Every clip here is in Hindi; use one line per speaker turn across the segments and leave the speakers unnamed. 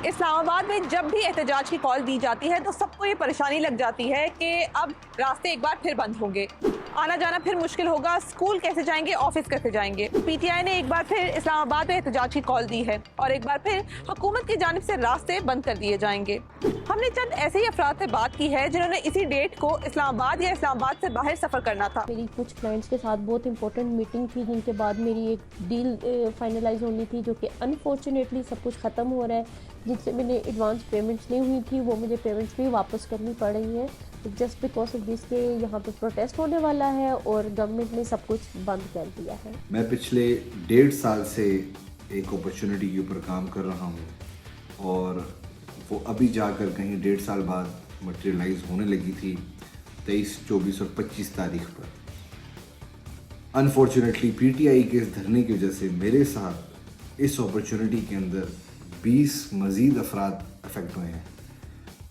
इस्लामाबाद में जब भी एहतजाज की कॉल दी जाती है तो सबको ये परेशानी लग जाती है कि अब रास्ते एक बार फिर बंद होंगे, आना जाना फिर मुश्किल होगा, स्कूल कैसे जाएंगे, ऑफिस कैसे जाएंगे। पीटीआई ने एक बार फिर इस्लामाबाद में एहतजाज की कॉल दी है और एक बार फिर हुकूमत की जानिब से रास्ते बंद कर दिए जाएंगे। हमने चंद ऐसे ही अफराद से बात की है जिन्होंने इसी डेट को इस्लामाबाद या इस्लामाबाद से बाहर सफर करना था।
मेरी कुछ क्लाइंट्स के साथ बहुत इंपॉर्टेंट मीटिंग थी जिनके बाद मेरी एक डील फाइनलाइज होनी थी, जो कि अनफॉर्चुनेटली सब कुछ ख़त्म हो रहा है। जिनसे मैंने एडवांस पेमेंट्स ली हुई थी वो मुझे पेमेंट्स भी वापस करनी पड़ रही हैं जस्ट बिकॉज ऑफ दिस के यहाँ पे प्रोटेस्ट होने वाला है और गवर्नमेंट ने सब कुछ बंद कर दिया है।
मैं पिछले 1.5 साल से एक अपॉर्चुनिटी के ऊपर काम कर रहा हूँ और वो अभी जाकर कहीं 1.5 साल बाद मटेरियलाइज होने लगी थी 23, 24 और 25 तारीख पर। अनफॉर्चुनेटली पीटीआई के इस धरने की वजह से मेरे साथ इस अपॉर्चुनिटी के अंदर 20 मज़ीद अफराद अफेक्ट हुए हैं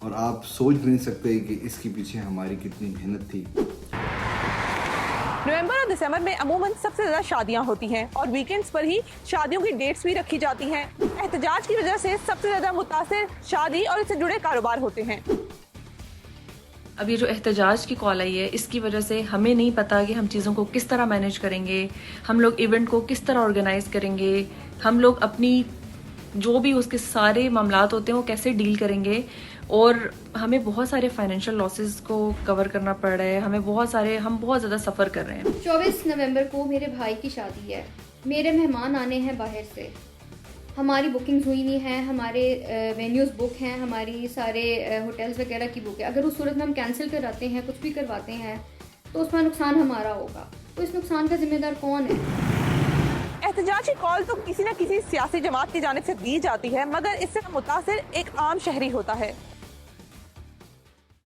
और आप सोच भी नहीं सकते कि इसके पीछे हमारी कितनी मेहनत थी।
नवंबर और दिसंबर में अमूमन सबसे ज़्यादा शादियां होती हैं और वीकेंड्स पर ही शादियों की डेट्स भी रखी जाती हैं। एहतजाज की वजह से सबसे ज़्यादा मुतासिर शादी और इससे जुड़े कारोबार होते हैं।
अब ये जो एहतजाज की कॉल आई है इसकी वजह से हमें नहीं पता कि हम चीज़ों को किस तरह मैनेज करेंगे, हम लोग इवेंट को किस तरह ऑर्गेनाइज करेंगे, हम लोग अपनी जो भी उसके सारे मामलात होते हैं वो कैसे डील करेंगे। और हमें बहुत सारे फाइनेंशियल लॉसेस को कवर करना पड़ रहा है, हम बहुत ज़्यादा सफ़र कर रहे हैं।
24 नवंबर को मेरे भाई की शादी है, मेरे मेहमान आने हैं बाहर से, हमारी बुकिंग्स हुई नहीं है, हमारे वेन्यूज़ बुक हैं, हमारी सारे होटल्स वगैरह की बुक है। अगर उस सूरत में हम कैंसिल कराते हैं, कुछ भी करवाते हैं तो उसमें नुकसान हमारा होगा, तो इस नुकसान का जिम्मेदार कौन है?
एहतजाज की कॉल तो किसी न किसी सियासी जमात की जानिब से दी जाती है, मगर इससे मुतासिर एक आम शहरी होता है।